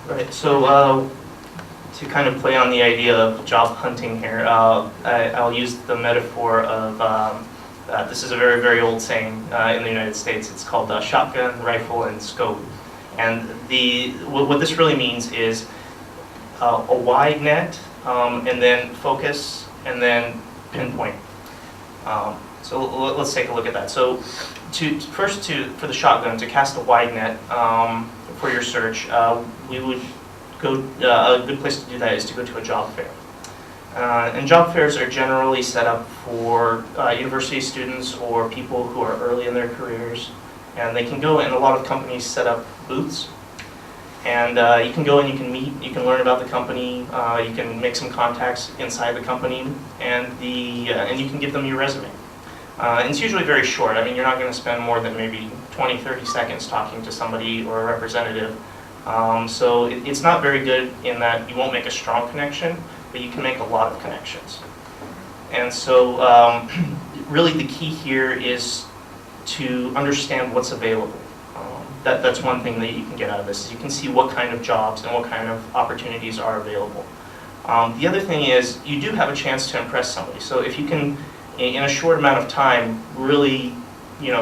Right. So to kind of play on the idea of job hunting here, I'll use the metaphor of this is a very, very old saying in the United States. It's called shotgun, rifle, and scope. And what this really means is a wide net, and then focus, and then pinpoint. So let's take a look at that. So for the shotgun, to cast a wide net for your search, we would go. A good place to do that is to go to a job fair. And job fairs are generally set up for university students or people who are early in their careers. And they can go, and a lot of companies set up booths. And you can go and you can meet, you can learn about the company, you can make some contacts inside the company, and you can give them your resume. And it's usually very short. I mean, you're not going to spend more than maybe 20, 30 seconds talking to somebody or a representative. So it's not very good in that you won't make a strong connection, but you can make a lot of connections. And so really the key here is to understand what's available. That's one thing that you can get out of this, is you can see what kind of jobs and what kind of opportunities are available. The other thing is you do have a chance to impress somebody. So if you can, in a short amount of time, really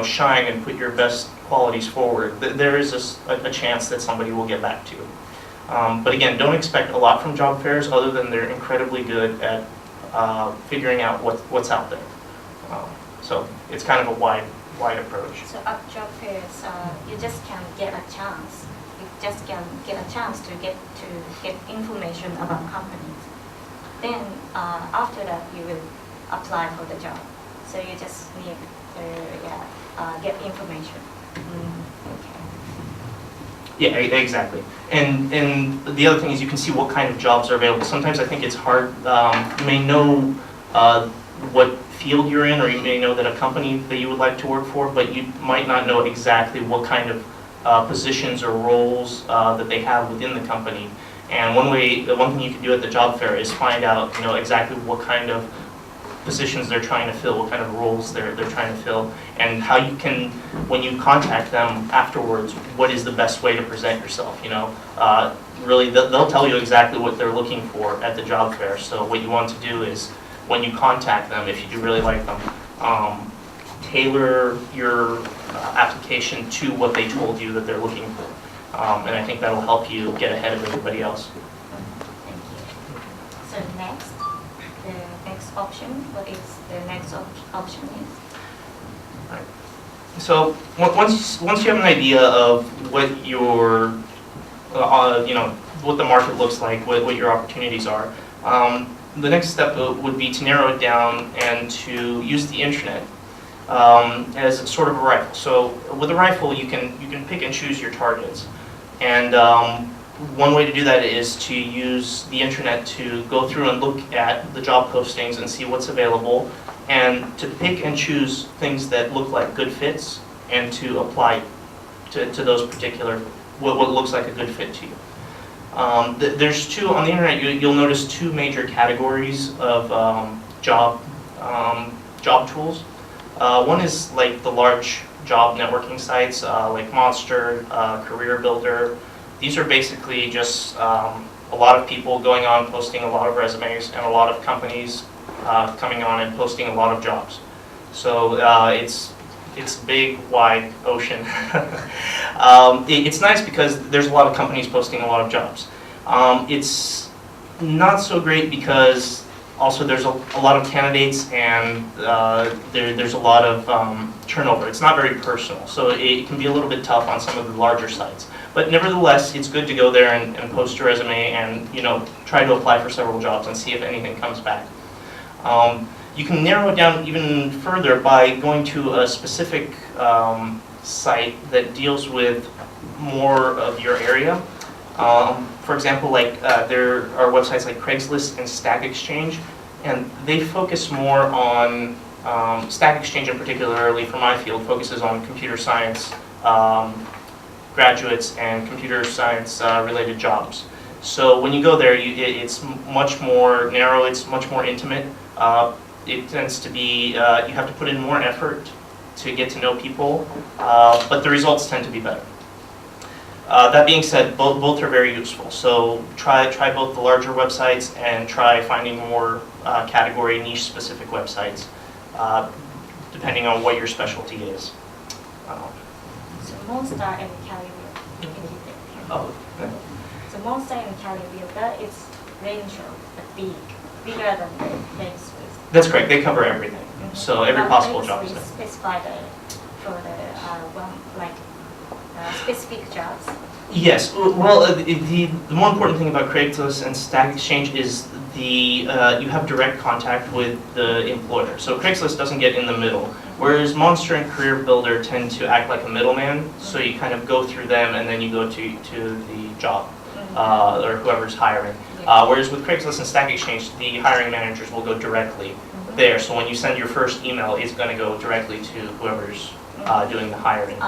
shine and put your best qualities forward, there is a chance that somebody will get back to you. But again, don't expect a lot from job fairs other than they're incredibly good at figuring out what's out there. So it's kind of a wide approach. So at job fairs, you just can get a chance. You just can get a chance to get information about companies. Then after that, you will apply for the job. So you just need to get information. Okay. Yeah, exactly. And the other thing is you can see what kind of jobs are available. Sometimes I think it's hard. You may know what field you're in, or you may know that a company that you would like to work for, but you might not know exactly what kind of positions or roles that they have within the company. And one thing you can do at the job fair is find out exactly what kind of positions they're trying to fill, what kind of roles they're trying to fill, and how you can, when you contact them afterwards, what is the best way to present yourself. Really, they'll tell you exactly what they're looking for at the job fair. So what you want to do is, when you contact them, if you do really like them, tailor your application to what they told you that they're looking for. And I think that'll help you get ahead of everybody else. Thank you. So the next option, what is the next option is? Right. So once you have an idea of what your, what the market looks like, what your opportunities are, the next step would be to narrow it down and to use the internet as sort of a rifle. So with a rifle, you can pick and choose your targets, and one way to do that is to use the internet to go through and look at the job postings and see what's available, and to pick and choose things that look like good fits and to apply to those particular what looks like a good fit to you. There's two on the internet. You'll notice two major categories of job tools. One is like the large job networking sites like Monster, Career Builder. These are basically just a lot of people going on posting a lot of resumes, and a lot of companies coming on and posting a lot of jobs. So it's a big, wide ocean. It's nice because there's a lot of companies posting a lot of jobs. It's not so great because also there's a lot of candidates, and there's a lot of turnover. It's not very personal, so it can be a little bit tough on some of the larger sites. But nevertheless, it's good to go there and post your resume and try to apply for several jobs and see if anything comes back. You can narrow it down even further by going to a specific site that deals with more of your area. For example, there are websites like Craigslist and Stack Exchange, and they focus more on, Stack Exchange in particularly for my field focuses on computer science graduates and computer science related jobs. So when you go there, it's much more narrow, it's much more intimate. It tends to be, you have to put in more effort to get to know people, but the results tend to be better. That being said, both are very useful. So try both the larger websites and try finding more category niche specific websites, depending on what your specialty is. So Monster and Calibre. Oh, okay. So Monster and Calibre, that is range of bigger than the Craigslist. That's correct. They cover everything. So every possible job. Specify for the specific jobs. Yes. Well, the more important thing about Craigslist and Stack Exchange is you have direct contact with the employer. So Craigslist doesn't get in the middle, whereas Monster and Career Builder tend to act like a middleman. So you kind of go through them and then you go to the job or whoever's hiring. Whereas with Craigslist and Stack Exchange, the hiring managers will go directly there. So when you send your first email, it's going to go directly to whoever's doing the hiring.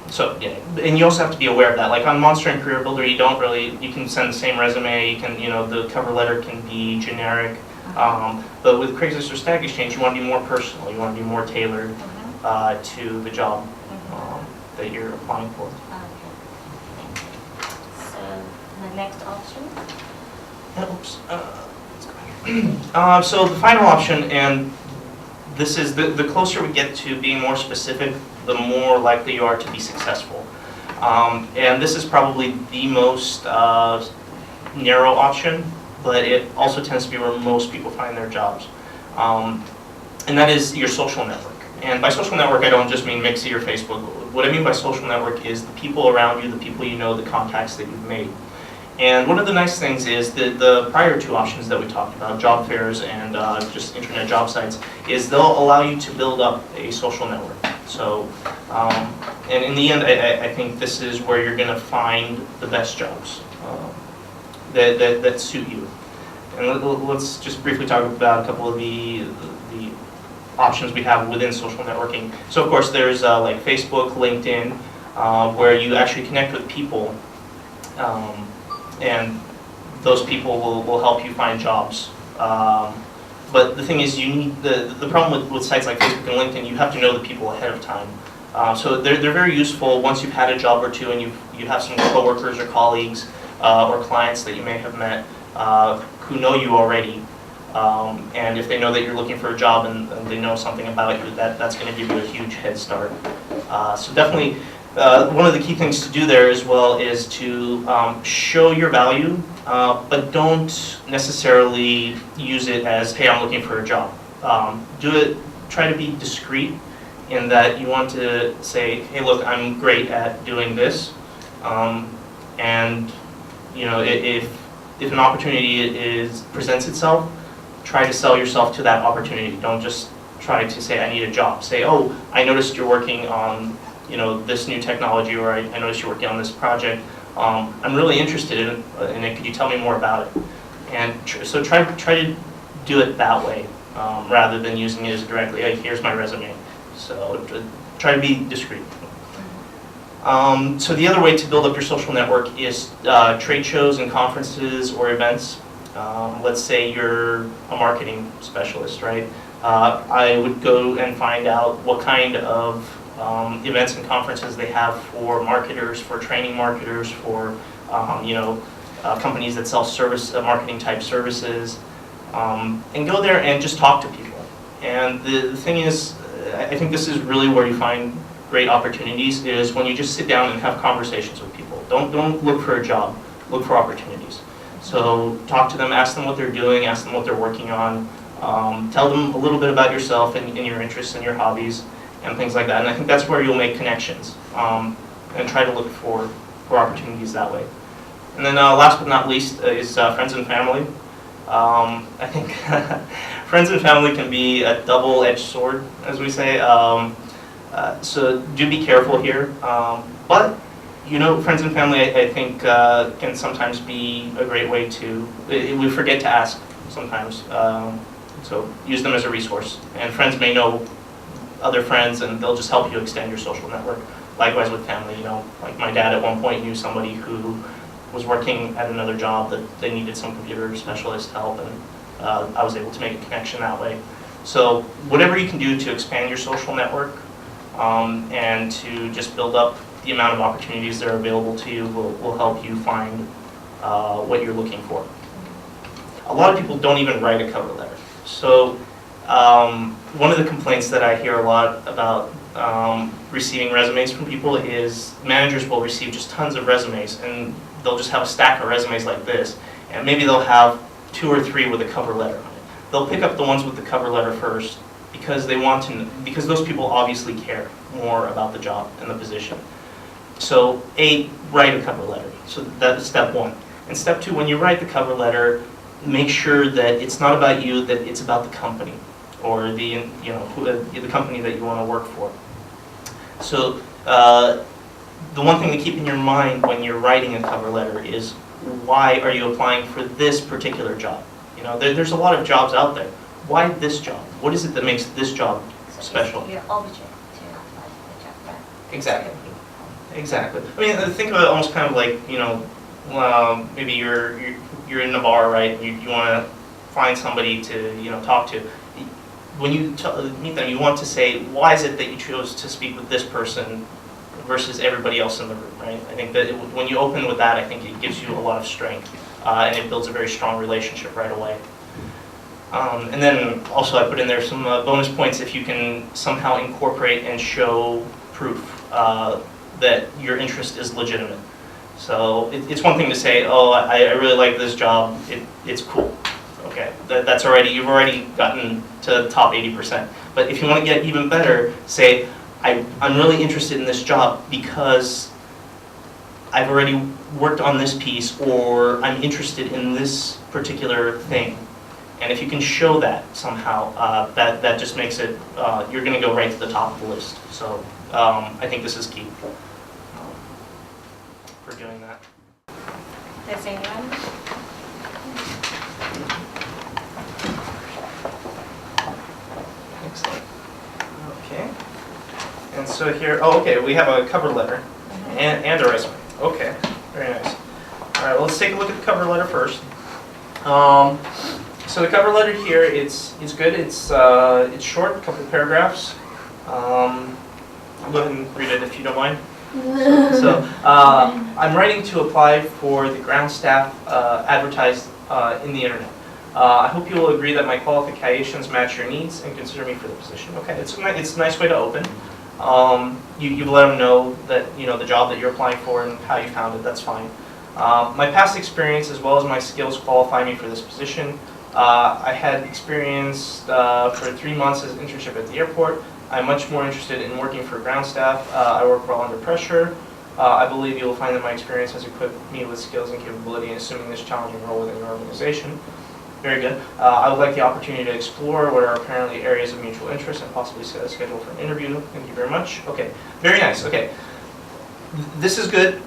So yeah, and you also have to be aware of that. Like on Monster and Career Builder, you can send the same resume. You can, the cover letter can be generic. But with Craigslist or Stack Exchange, you want to be more personal. You want to be more tailored to the job that you're applying for. Okay. So the next option. Oops. So the final option, and this is the closer we get to being more specific, the more likely you are to be successful. And this is probably the most narrow option, but it also tends to be where most people find their jobs. And that is your social network. And by social network, I don't just mean Mixi or Facebook. What I mean by social network is the people around you, the people you know, the contacts that you've made. And one of the nice things is the prior two options that we talked about, job fairs and just internet job sites, is they'll allow you to build up a social network. So, and in the end, I think this is where you're going to find the best jobs that suit you. And let's just briefly talk about a couple of the options we have within social networking. So of course there's like Facebook, LinkedIn, where you actually connect with people. And those people will help you find jobs. But the thing is, you need the problem with sites like Facebook and LinkedIn, you have to know the people ahead of time. So they're very useful once you've had a job or two and you have some coworkers or colleagues or clients that you may have met who know you already. And if they know that you're looking for a job and they know something about you, that's going to give you a huge head start. So definitely. One of the key things to do there as well is to show your value, but don't necessarily use it as, hey, I'm looking for a job. Try to be discreet in that you want to say, hey, look, I'm great at doing this. And if an opportunity presents itself, try to sell yourself to that opportunity. Don't just try to say, I need a job. Say, oh, I noticed you're working on this new technology, or I noticed you're working on this project. I'm really interested in it. Could you tell me more about it? And so try to do it that way, rather than using it as directly, hey, here's my resume. So try to be discreet. So the other way to build up your social network is trade shows and conferences or events. Let's say you're a marketing specialist, right? I would go and find out what kind of events and conferences they have for marketers, for training marketers, for companies that sell marketing type services, and go there and just talk to people. And the thing is, I think this is really where you find great opportunities, is when you just sit down and have conversations with people. Don't look for a job, look for opportunities. So talk to them, ask them what they're doing, ask them what they're working on, tell them a little bit about yourself and your interests and your hobbies, and things like that. And I think that's where you'll make connections, and try to look for opportunities that way. And then last but not least is friends and family. I think friends and family can be a double-edged sword, as we say. So do be careful here. But friends and family, I think, can sometimes be a great way to. We forget to ask sometimes. So use them as a resource. And friends may know other friends, and they'll just help you extend your social network. Likewise with family, like my dad at one point knew somebody who was working at another job that they needed some computer specialist help, and I was able to make a connection that way. So whatever you can do to expand your social network and to just build up the amount of opportunities that are available to you will help you find what you're looking for. A lot of people don't even write a cover letter. So one of the complaints that I hear a lot about receiving resumes from people is managers will receive just tons of resumes, and they'll just have a stack of resumes like this, and maybe they'll have 2 or 3 with a cover letter on it. They'll pick up the ones with the cover letter first because because those people obviously care more about the job and the position. So write a cover letter. So that's step 1. And step 2, when you write the cover letter, make sure that it's not about you, that it's about the company or the company that you want to work for. So the one thing to keep in your mind when you're writing a cover letter is, why are you applying for this particular job? There's a lot of jobs out there. Why this job? What is it that makes this job special? Your object to apply for the job, right? Exactly. Exactly. I mean, think of it almost kind of like, maybe you're in a bar, right? You want to find somebody to talk to. When you meet them, you want to say, why is it that you chose to speak with this person versus everybody else in the room, right? I think that when you open with that, I think it gives you a lot of strength, and it builds a very strong relationship right away. And then also I put in there some bonus points if you can somehow incorporate and show proof that your interest is legitimate. So it's one thing to say, oh, I really like this job, it's cool. Okay, that's already, you've already gotten to the top 80%. But if you want to get even better, say, I'm really interested in this job because I've already worked on this piece, or I'm interested in this particular thing. And if you can show that somehow, that just makes it, you're going to go right to the top of the list. So I think this is key for doing that. Does anyone? Excellent. Okay. And so here, okay, we have a cover letter and a resume. Okay, very nice. All right, well, let's take a look at the cover letter first. So the cover letter here, it's good. It's short, a couple of paragraphs. I'll go ahead and read it if you don't mind. So I'm writing to apply for the ground staff advertised in the internet. I hope you will agree that my qualifications match your needs and consider me for the position. Okay, it's a nice way to open. You let them know that the job that you're applying for and how you found it. That's fine. My past experience as well as my skills qualify me for this position. I had experience for 3 months as an internship at the airport. I'm much more interested in working for ground staff. I work well under pressure. I believe you will find that my experience has equipped me with skills and capability in assuming this challenging role within your organization. Very good. I would like the opportunity to explore what are apparently areas of mutual interest and possibly set a schedule for an interview. Thank you very much. Okay, very nice. Okay, this is good.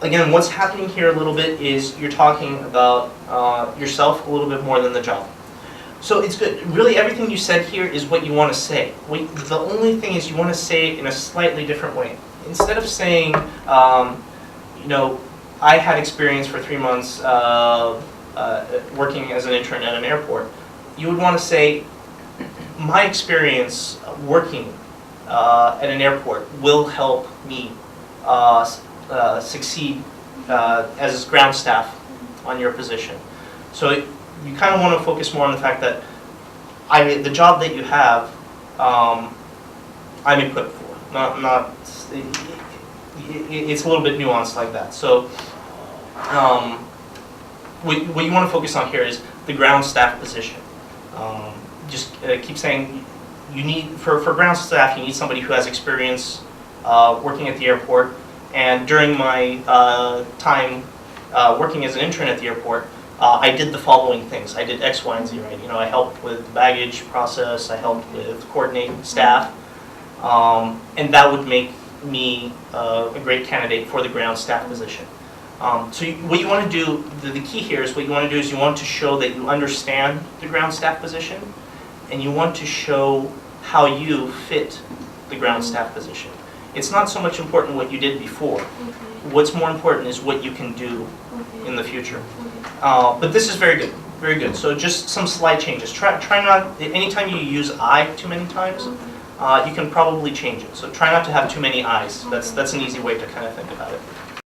Again, what's happening here a little bit is you're talking about yourself a little bit more than the job. So it's good. Really, everything you said here is what you want to say. The only thing is you want to say it in a slightly different way. Instead of saying, I had experience for 3 months working as an intern at an airport, you would want to say, my experience working at an airport will help me succeed as ground staff on your position. So you kind of want to focus more on the fact that the job that you have, I'm equipped for. It's a little bit nuanced like that. So what you want to focus on here is the ground staff position. Just keep saying you need, for ground staff, you need somebody who has experience working at the airport. And during my time working as an intern at the airport, I did the following things. I did X, Y, and Z, right? I helped with the baggage process. I helped with coordinating staff. And that would make me a great candidate for the ground staff position. So what you want to do, the key here is what you want to do is you want to show that you understand the ground staff position, and you want to show how you fit the ground staff position. It's not so much important what you did before. What's more important is what you can do in the future. But this is very good, very good. So just some slight changes. Try not, anytime you use I too many times, you can probably change it. So try not to have too many I's. That's an easy way to kind of think about it.